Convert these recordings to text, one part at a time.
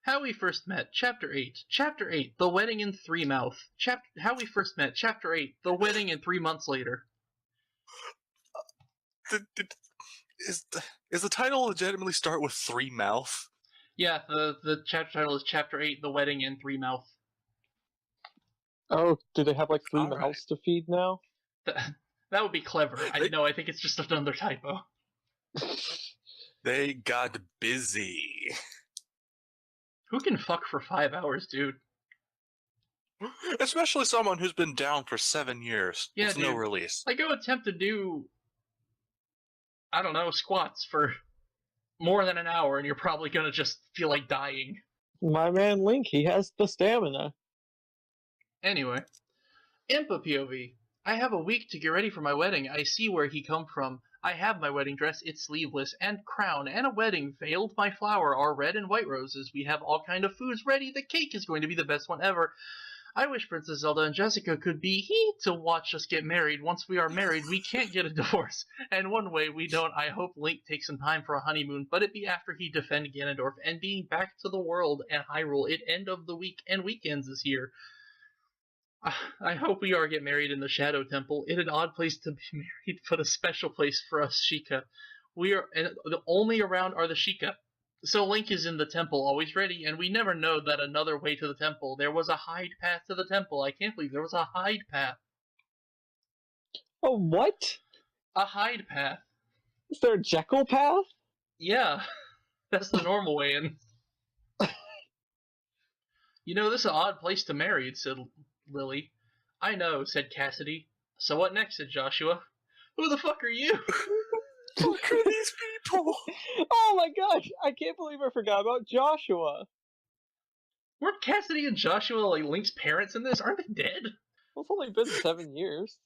How We First Met, Chapter 8. Chapter 8, The Wedding in Three Mouth. How We First Met, Chapter 8, The Wedding in 3 months later. Is the title legitimately start with Three Mouth? Yeah, the chapter title is Chapter 8, The Wedding in 3 Mouth. Oh, do they have like 3 All mouths right. to feed now? That would be clever. I think it's just another typo. They got busy. Who can fuck for 5 hours, dude? Especially someone who's been down for 7 years Yeah, with no dude. release. Like, go attempt to do, I don't know, squats for more than an hour, and you're probably gonna just feel like dying. My man Link, he has the stamina. Anyway, Impa POV. I have a week to get ready for my wedding. I see where he come from. I have my wedding dress, it's sleeveless, and crown, and a wedding veiled. My flower are red and white roses. We have all kind of foods ready. The cake is going to be the best one ever. I wish Princess Zelda and Jessica could be here to watch us get married. Once we are married, we can't get a divorce. And one way we don't, I hope Link takes some time for a honeymoon, but it be after he defend Ganondorf and being back to the world and Hyrule at end of the week and weekends this year. I hope we are get married in the Shadow Temple. It's an odd place to be married, but a special place for us Sheikah. We are, and the only around are the Sheikah. So Link is in the temple, always ready, and we never know that another way to the temple. There was a hide path to the temple. I can't believe there was a hide path. Oh, what? A hide path. Is there a Jekyll path? Yeah, that's the normal way in. You know, this is an odd place to marry, said Lily. I know, said Cassidy. So what next, said Joshua. Who the fuck are you? Look at these people! Oh my gosh, I can't believe I forgot about Joshua. Weren't Cassidy and Joshua like Link's parents in this? Aren't they dead? Well, it's only been 7 years.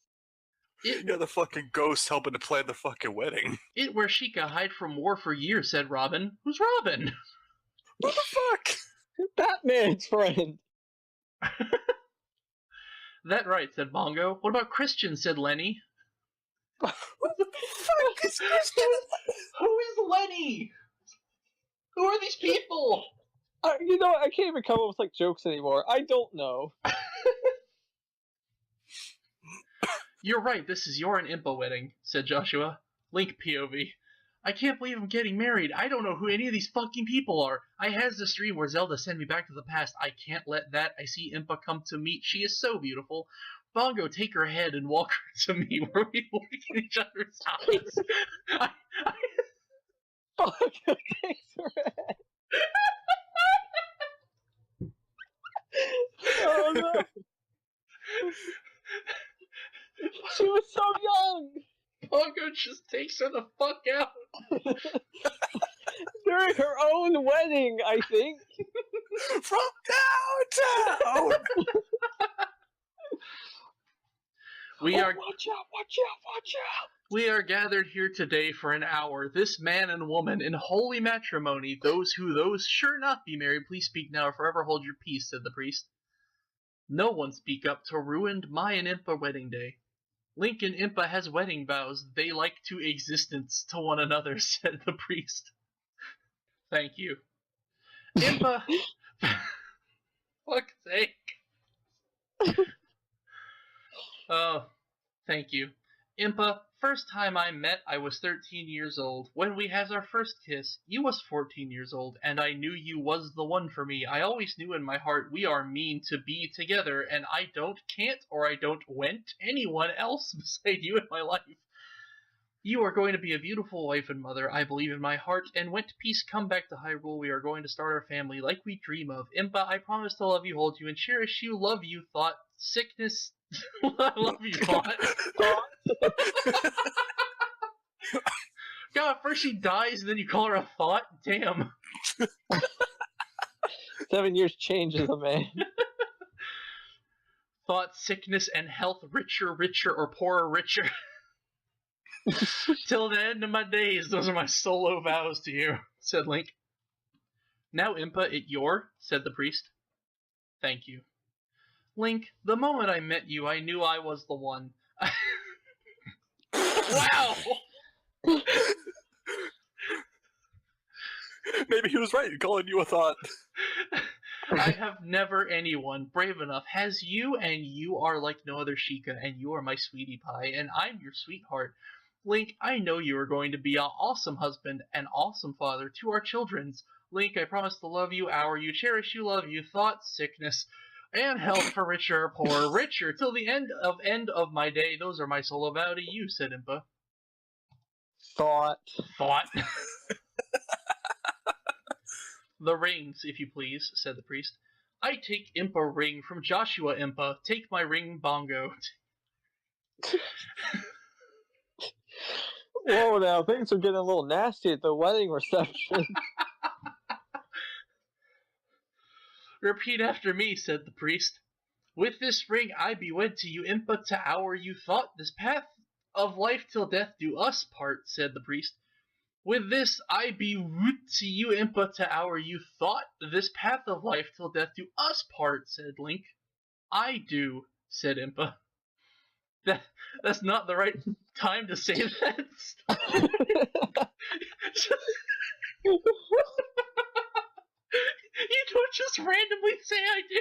Yeah, the fucking ghost helping to plan the fucking wedding. It where Sheikah hide from war for years, said Robin. Who's Robin? What the fuck? Batman's friend. That right, said Bongo. What about Christian, said Lenny. What the fuck is Christian? Who is Lenny? Who are these people? You know what? I can't even come up with like jokes anymore. I don't know. You're right, this is your and Impa wedding, said Joshua. Link POV. I can't believe I'm getting married. I don't know who any of these fucking people are. I has this dream where Zelda sent me back to the past. I can't let that. I see Impa come to meet. She is so beautiful. Bongo, take her head and walk her to me where we look in each other's eyes. Fuck, thanks for it. Oh no. She was so young! Bongo just takes her the fuck out. During her own wedding, I think. From downtown! Watch out, watch out, watch out! We are gathered here today for an hour, this man and woman, in holy matrimony. Those sure not be married, please speak now or forever hold your peace, said the priest. No one speak up to ruined my and Impa wedding day. Link and Impa has wedding vows. They like to existence to one another, said the priest. Thank you. Impa... Fuck's sake. Oh, thank you. Impa, first time I met, I was 13 years old. When we has our first kiss, you was 14 years old, and I knew you was the one for me. I always knew in my heart we are mean to be together, and I can't want anyone else beside you in my life. You are going to be a beautiful wife and mother, I believe in my heart, and when peace come back to Hyrule, we are going to start our family like we dream of. Impa, I promise to love you, hold you, and cherish you, love you, thought, sickness... I love you, Thought. God, first she dies, and then you call her a Thought? Damn. 7 years changes a man. Thought, sickness, and health, richer, or poorer, richer. Till the end of my days, those are my solo vows to you, said Link. Now, Impa, it your, said the priest. Thank you. Link, the moment I met you, I knew I was the one. Wow! Maybe he was right calling you a thought. I have never anyone brave enough as you, and you are like no other Sheikah, and you are my sweetie pie, and I'm your sweetheart. Link, I know you are going to be an awesome husband, an awesome father to our children's. Link, I promise to love you, hour you, cherish you, love you, thought, sickness, and health for richer or poor, richer till the end of my day. Those are my solo vow to you, said Impa. Thought. The rings, if you please, said the priest. I take Impa ring from Joshua Impa. Take my ring, Bongo. Whoa, now things are getting a little nasty at the wedding reception. Repeat after me, said the priest. With this ring I be wed to you, Impa, to hour you thought. This path of life till death do us part, said the priest. With this I be wed to you, Impa, to hour you thought. This path of life till death do us part, said Link. I do, said Impa. That's not the right time to say that. You don't just randomly say I do.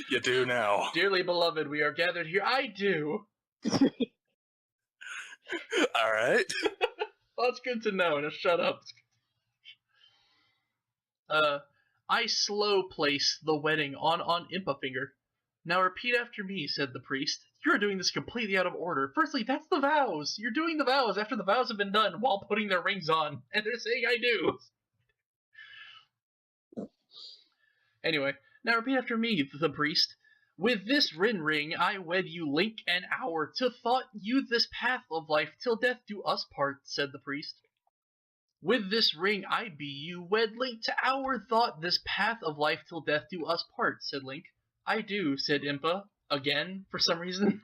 You do now. Dearly beloved, we are gathered here. I do. All right. Well, that's good to know. Now shut up. I slow place the wedding on Impa finger. Now repeat after me, said the priest. You're doing this completely out of order. Firstly, that's the vows. You're doing the vows after the vows have been done while putting their rings on. And they're saying I do. Anyway, now repeat after me, the priest. With this ring I wed you, Link, an hour, to thought you this path of life till death do us part, said the priest. With this ring I be you wed, Link, to our thought this path of life till death do us part, said Link. I do, said Impa, again, for some reason.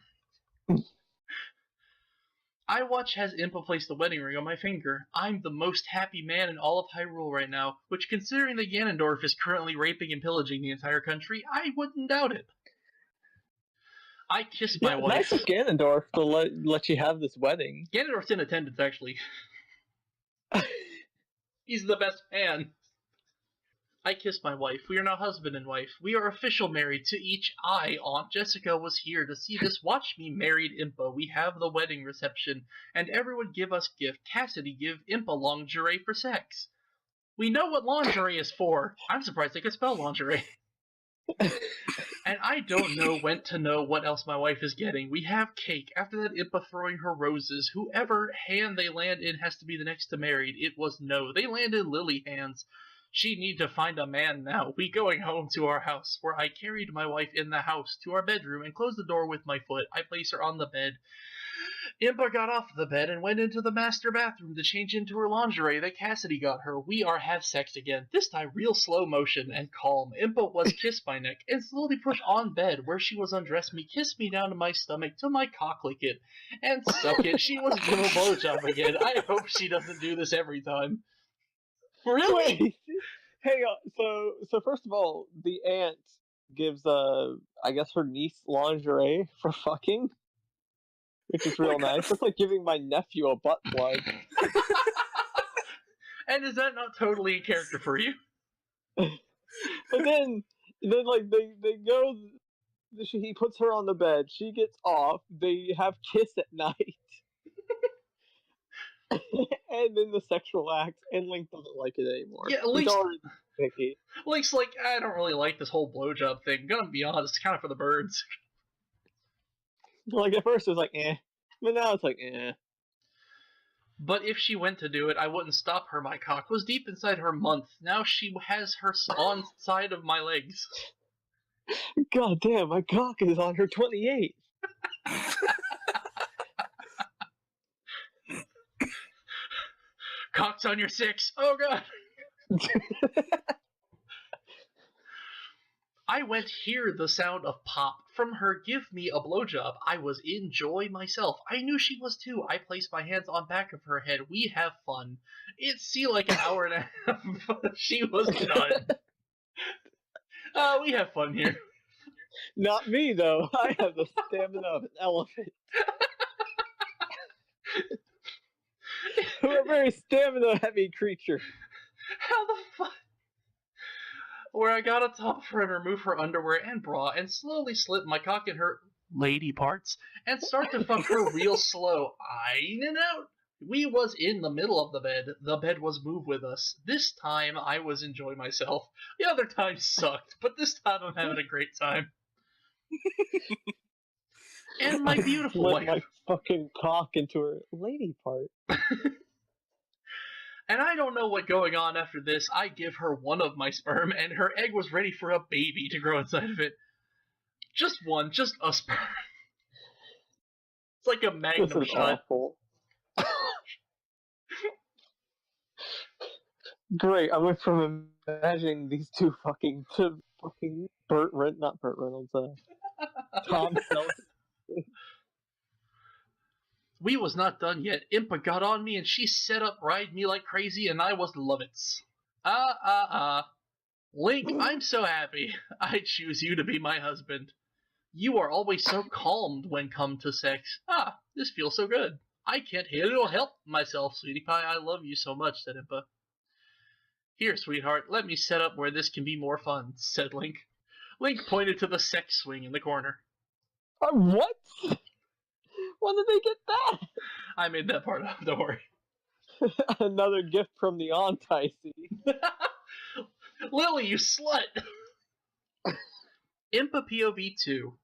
I watch as Impa placed the wedding ring on my finger. I'm the most happy man in all of Hyrule right now, which considering that Ganondorf is currently raping and pillaging the entire country, I wouldn't doubt it. I kissed my wife. Nice of Ganondorf to let you have this wedding. Ganondorf's in attendance, actually. He's the best man. I kissed my wife. We are now husband and wife. We are official married to each. Aunt Jessica, was here to see this. Watch me married Impa. We have the wedding reception, and everyone give us gift. Cassidy give Impa lingerie for sex. We know what lingerie is for. I'm surprised they could spell lingerie. And I don't know when to know what else my wife is getting. We have cake. After that, Impa throwing her roses. Whoever hand they land in has to be the next to married. It was no. They land in Lily hands. She need to find a man now. We going home to our house, where I carried my wife in the house to our bedroom and closed the door with my foot. I place her on the bed. Impa got off the bed and went into the master bathroom to change into her lingerie that Cassidy got her. We are have sex again, this time real slow motion and calm. Impa was kissed my neck and slowly pushed on bed where she was undressed me, kissed me down to my stomach till my cock lick it, and suck it. She was give a blowjob again. I hope she doesn't do this every time. Really? Wait, hang on. So first of all, the aunt gives I guess her niece lingerie for fucking, which is real nice. That's like giving my nephew a butt plug. And is that not totally in character for you? But then like they go. He puts her on the bed. She gets off. They have kiss at night. And then the sexual act, and Link doesn't like it anymore. Yeah, at least He's already picky. Link's like, I don't really like this whole blowjob thing. Gonna be honest, it's kind of for the birds. Like at first it was like eh, but now it's like eh. But if she went to do it, I wouldn't stop her. My cock was deep inside her month. Now she has her on side of my legs. God damn, my cock is on her 28. Cock's on your 6. Oh god. I went hear the sound of pop from her give me a blowjob. I was in joy myself. I knew she was too. I placed my hands on back of her head. We have fun. It seemed like an hour and a half. She was done. We have fun here. Not me though. I have the stamina of an elephant. We're a very stamina heavy creature. How the fuck? where I got on top of her and remove her underwear and bra and slowly slip my cock in her lady parts and start to fuck her real slow, in and out. We was in the middle of the bed. The bed was moved with us. This time I was enjoying myself. The other time sucked, but this time I'm having a great time. And my beautiful Slip wife. my fucking cock into her lady part. And I don't know what's going on after this. I give her one of my sperm, and her egg was ready for a baby to grow inside of it. Just one, just a sperm. It's like a This magnum is shot. awful. Great. I went from imagining these two fucking not Burt Reynolds, Tom Selleck. We was not done yet. Impa got on me and she set up ride me like crazy and I was lovitz. Link, I'm so happy. I choose you to be my husband. You are always so calmed when come to sex. This feels so good. I can't help myself, sweetie pie. I love you so much, said Impa. Here, sweetheart, let me set up where this can be more fun, said Link. Link pointed to the sex swing in the corner. What? When did they get that? I made that part up, don't worry. Another gift from the aunt, I see. Lily, you slut! Impa POV 2.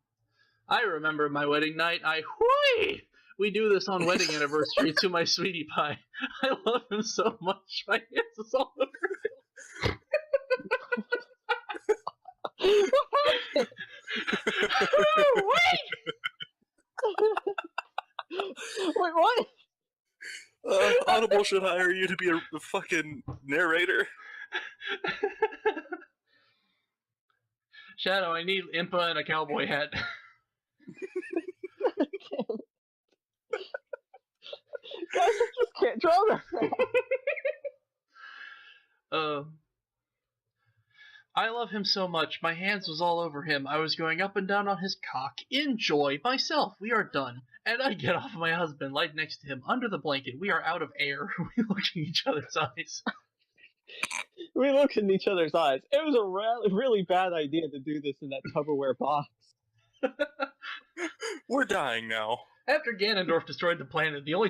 I remember my wedding night. Whooey! We do this on wedding anniversary to my sweetie pie. I love him so much. My hands is all over him. Wait! Wait, what? Audible should hire you to be a fucking narrator. Shadow, I need Impa and a cowboy hat. Guys, I just can't draw that. I love him so much. My hands was all over him. I was going up and down on his cock. Enjoy myself. We are done. And I get off my husband, lie next to him, under the blanket. We are out of air. We look in each other's eyes. We looked in each other's eyes. It was a really bad idea to do this in that Tupperware box. We're dying now. After Ganondorf destroyed the planet, the only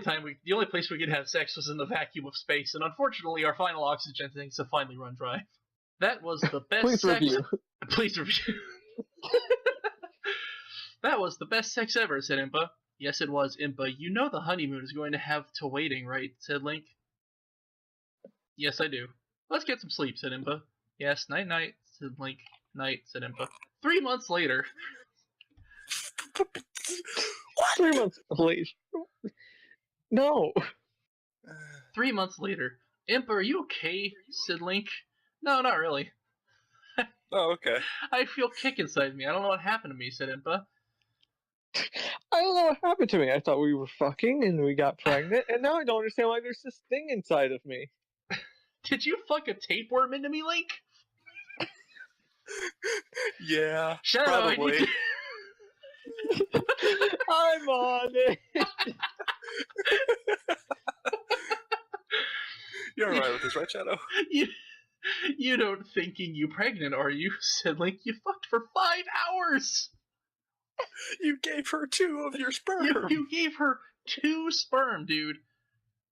place we could have sex was in the vacuum of space, and unfortunately our final oxygen tanks have finally run dry. That was the best Please sex... review. Please review. That was the best sex ever, said Impa. Yes, it was, Impa. You know the honeymoon is going to have to waiting, right? Said Link. Yes, I do. Let's get some sleep, said Impa. Yes, night-night, said Link. Night, said Impa. 3 months later... 3 months later. No. 3 months later. Impa, are you okay? Said Link. No, not really. Oh, okay. I feel kick inside me. I don't know what happened to me, said Impa. I don't know what happened to me. I thought we were fucking and we got pregnant, and now I don't understand why there's this thing inside of me. Did you fuck a tapeworm into me, Link? Yeah, Shadow, I probably. need to... I'm on it. You're alright with this, right, Shadow? You don't thinking you pregnant, are you? Said Link. You fucked for 5 hours. You gave her 2 of your sperm. You gave her 2 sperm, dude.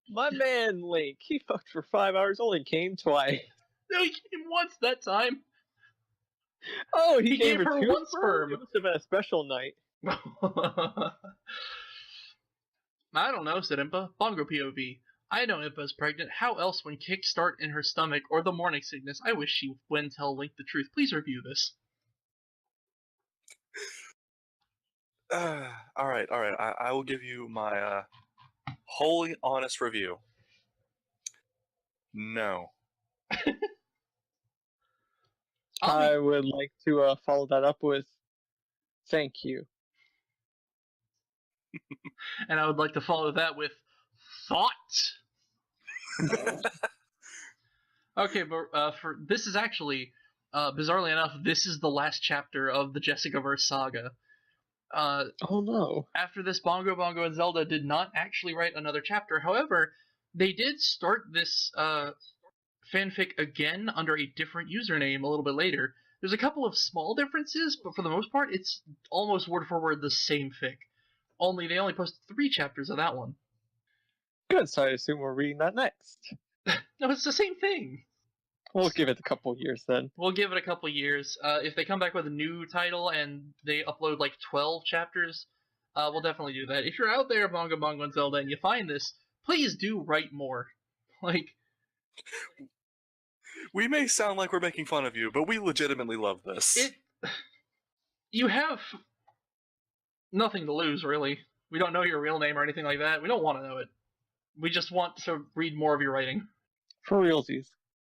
My man Link, he fucked for 5 hours, only came twice. No, he came once that time. Oh, he gave gave her her 2 one sperm. sperm. It must have been a special night. I don't know, said Impa. Bongo POV. I know Impa's pregnant. How else when kicks start in her stomach or the morning sickness? I wish she wouldn't tell Link the truth. Please review this. Alright. I will give you my wholly honest review. No. I would like to follow that up with thank you. And I would like to follow that with thought. Okay, but for this is actually, bizarrely enough, this is the last chapter of the Jessicaverse saga. Oh no. After this, Bongo Bongo and Zelda did not actually write another chapter. However, they did start this fanfic again under a different username a little bit later. There's a couple of small differences, but for the most part, it's almost word for word the same fic. Only they only posted 3 chapters of that one. Good, so I assume we're reading that next. No, it's the same thing. We'll give it a couple years then. We'll give it a couple years. If they come back with a new title and they upload like 12 chapters, we'll definitely do that. If you're out there, Bongo Bongo and Zelda, and you find this, please do write more. Like, We may sound like we're making fun of you, but we legitimately love this. you have nothing to lose, really. We don't know your real name or anything like that. We don't want to know it. We just want to read more of your writing. For realsies.